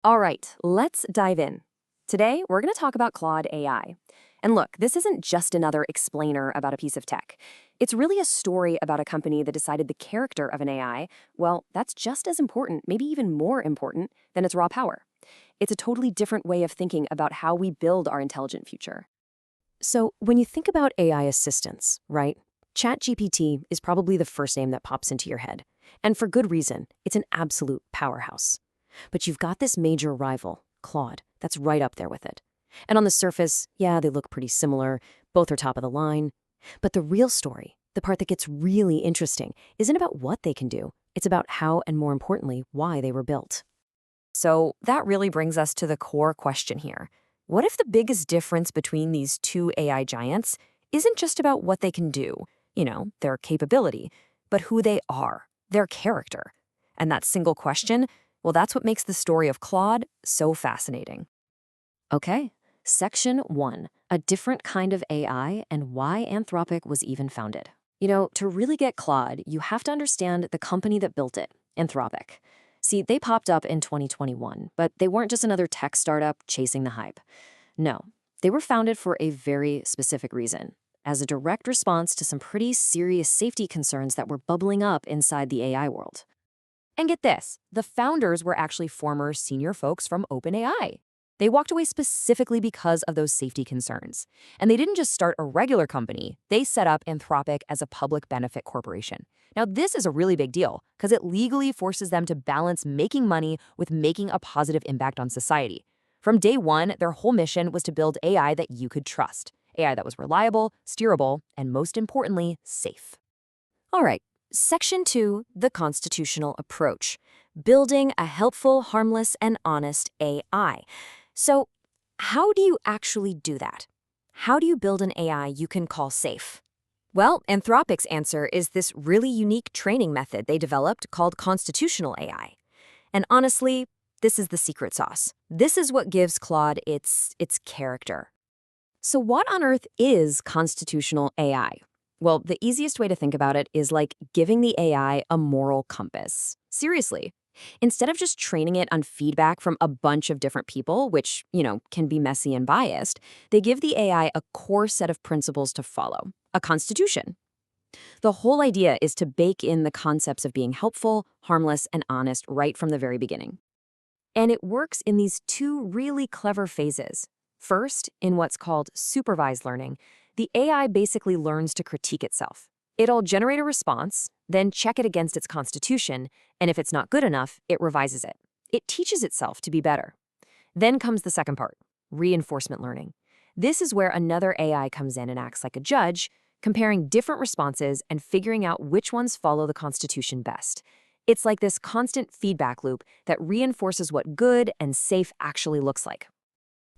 All right, let's dive in. Today, we're going to talk about Claude AI. And look, this isn't just another explainer about a piece of tech. It's really a story about a company that decided the character of an AI, well, that's just as important, maybe even more important, than its raw power. It's a totally different way of thinking about how we build our intelligent future. So, when you think about AI assistants, right? ChatGPT is probably the first name that pops into your head. And for good reason, it's an absolute powerhouse. But you've got this major rival, Claude, that's right up there with it. And on the surface, yeah, they look pretty similar, both are top of the line. But the real story, the part that gets really interesting, isn't about what they can do. It's about how and, more importantly, why they were built. So that really brings us to the core question here. What if the biggest difference between these two AI giants isn't just about what they can do, their capability, but who they are, their character? And that single question, well, that's what makes the story of Claude so fascinating. Okay, Section 1, a different kind of AI and why Anthropic was even founded. To really get Claude, you have to understand the company that built it, Anthropic. See, they popped up in 2021, but they weren't just another tech startup chasing the hype. No, they were founded for a very specific reason, as a direct response to some pretty serious safety concerns that were bubbling up inside the AI world. And get this, the founders were actually former senior folks from OpenAI. They walked away specifically because of those safety concerns. And they didn't just start a regular company, they set up Anthropic as a public benefit corporation. Now, this is a really big deal because it legally forces them to balance making money with making a positive impact on society. From day one, their whole mission was to build AI that you could trust, AI that was reliable, steerable, and most importantly, safe. All right, Section 2, the constitutional approach. Building a helpful, harmless, and honest AI. So, how do you actually do that? How do you build an AI you can call safe? Well, Anthropic's answer is this really unique training method they developed called constitutional AI. And honestly, this is the secret sauce. This is what gives Claude its character. So what on earth is constitutional AI? Well, the easiest way to think about it is like giving the AI a moral compass. Seriously. Instead of just training it on feedback from a bunch of different people, which, can be messy and biased, they give the AI a core set of principles to follow, a constitution. The whole idea is to bake in the concepts of being helpful, harmless, and honest right from the very beginning. And it works in these two really clever phases. First, in what's called supervised learning, the AI basically learns to critique itself. It'll generate a response, then check it against its constitution, and if it's not good enough, it revises it. It teaches itself to be better. Then comes the second part, reinforcement learning. This is where another AI comes in and acts like a judge, comparing different responses and figuring out which ones follow the constitution best. It's like this constant feedback loop that reinforces what good and safe actually looks like.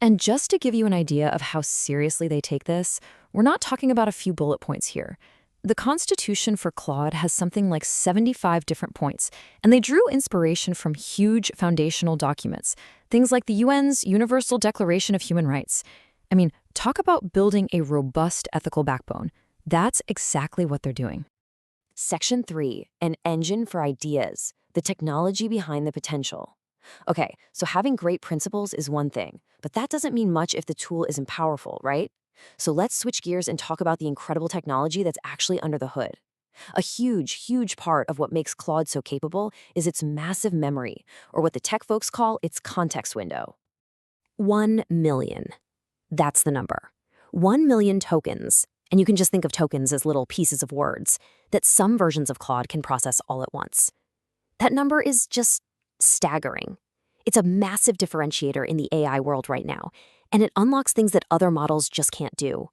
And just to give you an idea of how seriously they take this, we're not talking about a few bullet points here. The Constitution for Claude has something like 75 different points, and they drew inspiration from huge foundational documents, things like the UN's Universal Declaration of Human Rights. I mean, talk about building a robust ethical backbone. That's exactly what they're doing. Section 3, an engine for ideas, the technology behind the potential. Okay, so having great principles is one thing, but that doesn't mean much if the tool isn't powerful, right? So let's switch gears and talk about the incredible technology that's actually under the hood. A huge part of what makes Claude so capable is its massive memory, or what the tech folks call its context window. 1 million. That's the number. 1 million tokens, and you can just think of tokens as little pieces of words, that some versions of Claude can process all at once. That number is just staggering. It's a massive differentiator in the AI world right now, and it unlocks things that other models just can't do.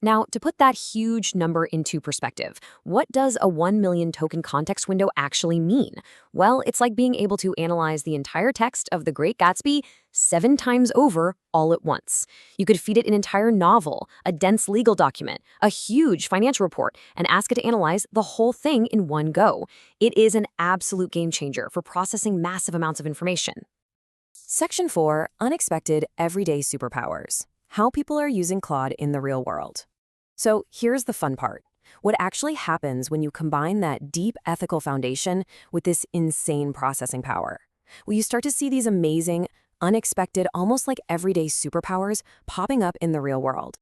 Now, to put that huge number into perspective, what does a 1 million token context window actually mean? Well, it's like being able to analyze the entire text of The Great Gatsby 7 times over all at once. You could feed it an entire novel, a dense legal document, a huge financial report, and ask it to analyze the whole thing in one go. It is an absolute game changer for processing massive amounts of information. Section 4, Unexpected Everyday Superpowers. How people are using Claude in the real world. So here's the fun part. What actually happens when you combine that deep ethical foundation with this insane processing power? Well, you start to see these amazing, unexpected, almost like everyday superpowers popping up in the real world.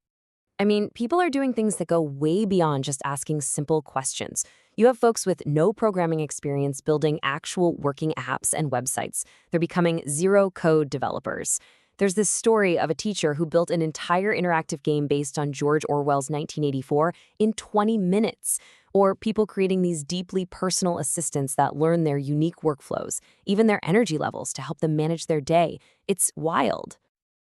I mean, people are doing things that go way beyond just asking simple questions. You have folks with no programming experience building actual working apps and websites. They're becoming zero-code developers. There's this story of a teacher who built an entire interactive game based on George Orwell's 1984 in 20 minutes. Or people creating these deeply personal assistants that learn their unique workflows, even their energy levels to help them manage their day. It's wild.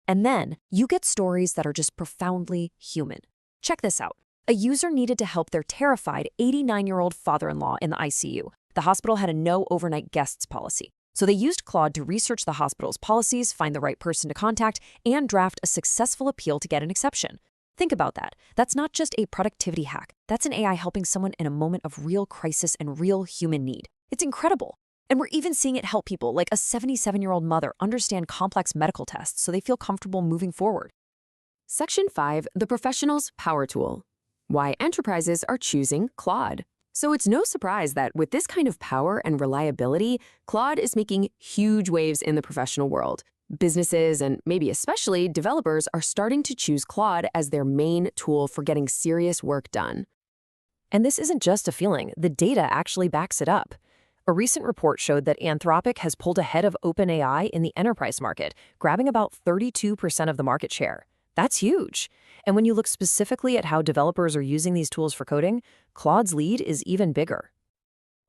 And then you get stories that are just profoundly human. Check this out. A user needed to help their terrified 89-year-old father-in-law in the ICU. The hospital had a no overnight guests policy. So they used Claude to research the hospital's policies, find the right person to contact, and draft a successful appeal to get an exception. Think about that. That's not just a productivity hack. That's an AI helping someone in a moment of real crisis and real human need. It's incredible. And we're even seeing it help people like a 77-year-old mother understand complex medical tests so they feel comfortable moving forward. Section 5, the professional's power tool. Why enterprises are choosing Claude. So it's no surprise that with this kind of power and reliability, Claude is making huge waves in the professional world. Businesses, and maybe especially developers, are starting to choose Claude as their main tool for getting serious work done. And this isn't just a feeling. The data actually backs it up. A recent report showed that Anthropic has pulled ahead of OpenAI in the enterprise market, grabbing about 32% of the market share. That's huge. And when you look specifically at how developers are using these tools for coding, Claude's lead is even bigger.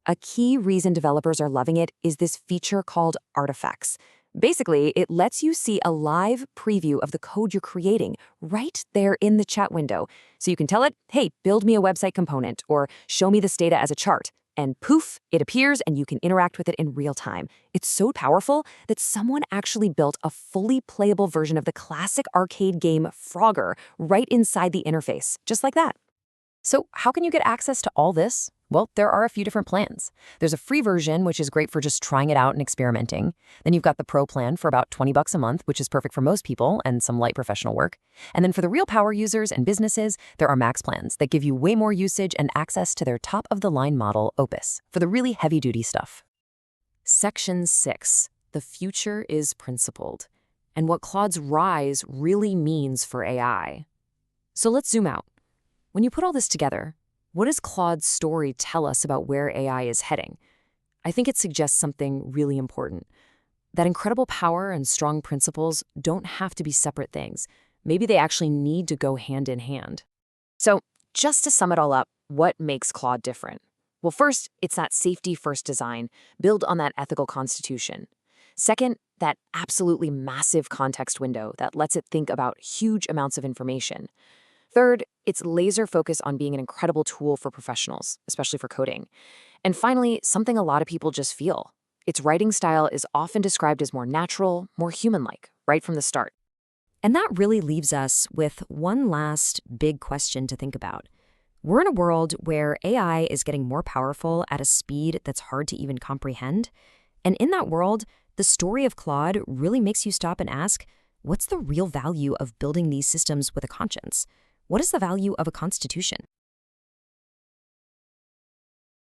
A key reason developers are loving it is this feature called artifacts. Basically, it lets you see a live preview of the code you're creating right there in the chat window. So you can tell it, hey, build me a website component, or show me this data as a chart. And poof, it appears and you can interact with it in real time. It's so powerful that someone actually built a fully playable version of the classic arcade game Frogger right inside the interface, just like that. So how can you get access to all this? Well, there are a few different plans. There's a free version, which is great for just trying it out and experimenting. Then you've got the pro plan for about $20 a month, which is perfect for most people and some light professional work. And then for the real power users and businesses, there are max plans that give you way more usage and access to their top-of-the-line model, Opus, for the really heavy-duty stuff. Section 6. The future is principled, and what Claude's rise really means for AI. So let's zoom out. When you put all this together, what does Claude's story tell us about where AI is heading? I think it suggests something really important. That incredible power and strong principles don't have to be separate things. Maybe they actually need to go hand in hand. So, just to sum it all up, what makes Claude different? Well, first, it's that safety-first design, built on that ethical constitution. Second, that absolutely massive context window that lets it think about huge amounts of information. Third, it's laser focus on being an incredible tool for professionals, especially for coding. And finally, something a lot of people just feel. Its writing style is often described as more natural, more human-like, right from the start. And that really leaves us with one last big question to think about. We're in a world where AI is getting more powerful at a speed that's hard to even comprehend. And in that world, the story of Claude really makes you stop and ask, what's the real value of building these systems with a conscience? What is the value of a constitution?